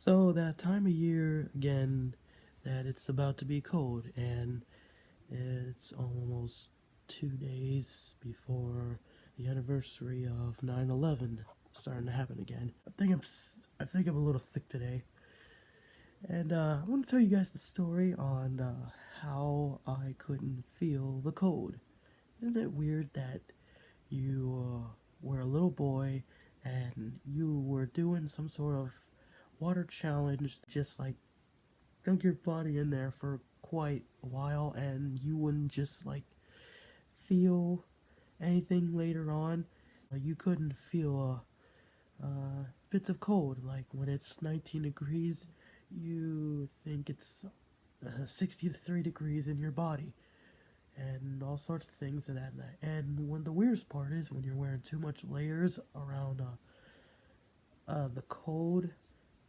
So that time of year again that it's about to be cold, and it's almost 2 days before the anniversary of 9/11 starting to happen again. I think I'm a little thick today, and I want to tell you guys the story on how I couldn't feel the cold. Isn't it weird that you were a little boy and you were doing some sort of water challenge, just like dunk your body in there for quite a while, and you wouldn't just like feel anything later on? You couldn't feel bits of cold, like when it's 19 degrees, you think it's 63 degrees in your body, and all sorts of things and that. And when the weirdest part is when you're wearing too much layers around the cold,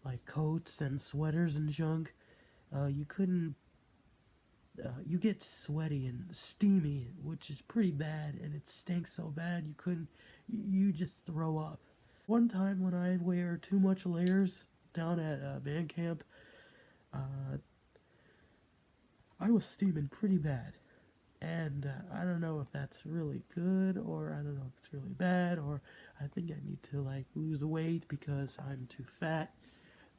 like coats and sweaters and junk, you couldn't. You get sweaty and steamy, which is pretty bad, and it stinks so bad you couldn't. You just throw up. One time when I wear too much layers down at band camp, uh, I was steaming pretty bad. And I don't know if that's really good, or I don't know if it's really bad, or I think I need to like lose weight because I'm too fat,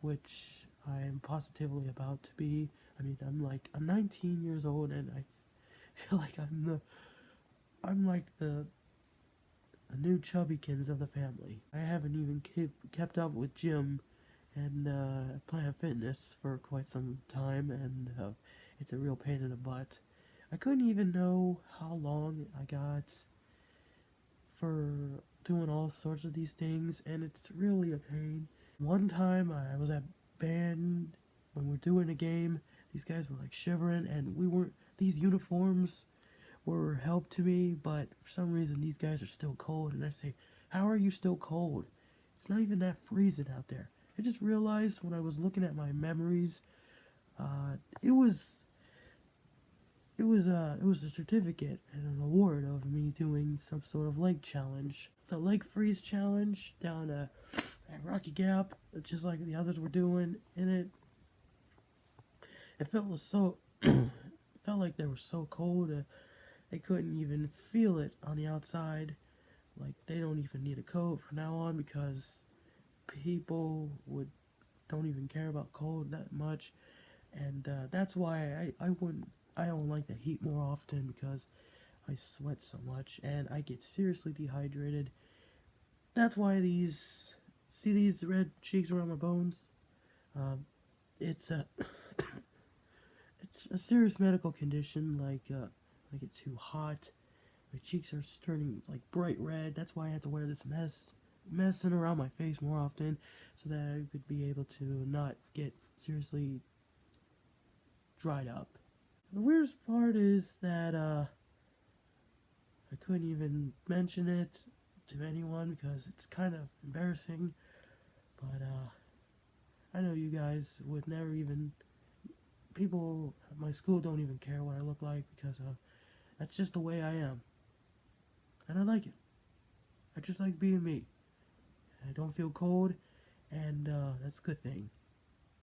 which I am positively about to be. I mean, I'm 19 years old, and I feel like I'm like the new chubbykins of the family. I haven't even kept up with gym and Planet Fitness for quite some time, and it's a real pain in the butt. I couldn't even know how long I got for doing all sorts of these things, and it's really a pain. One time I was at band when we were doing a game. These guys were like shivering, and we weren't. These uniforms were help to me, but for some reason these guys are still cold, and I say, "How are you still cold? It's not even that freezing out there." I just realized when I was looking at my memories, uh, it was it was a certificate and an award of me doing some sort of leg challenge. The leg freeze challenge down at Rocky Gap, just like the others were doing, and it felt so it felt like they were so cold. They couldn't even feel it on the outside. Like they don't even need a coat from now on because people would don't even care about cold that much, and that's why I don't like the heat more often, because I sweat so much and I get seriously dehydrated. That's why these red cheeks around my bones. Um, it's a it's a serious medical condition. I get too hot. My cheeks are turning like bright red. That's why I have to wear this messing around my face more often, so that I could be able to not get seriously dried up. The weirdest part is that I couldn't even mention it to anyone because it's kind of embarrassing. But I know you guys would never even. People at my school don't even care what I look like, because that's just the way I am, and I like it. I just like being me. I don't feel cold, and that's a good thing.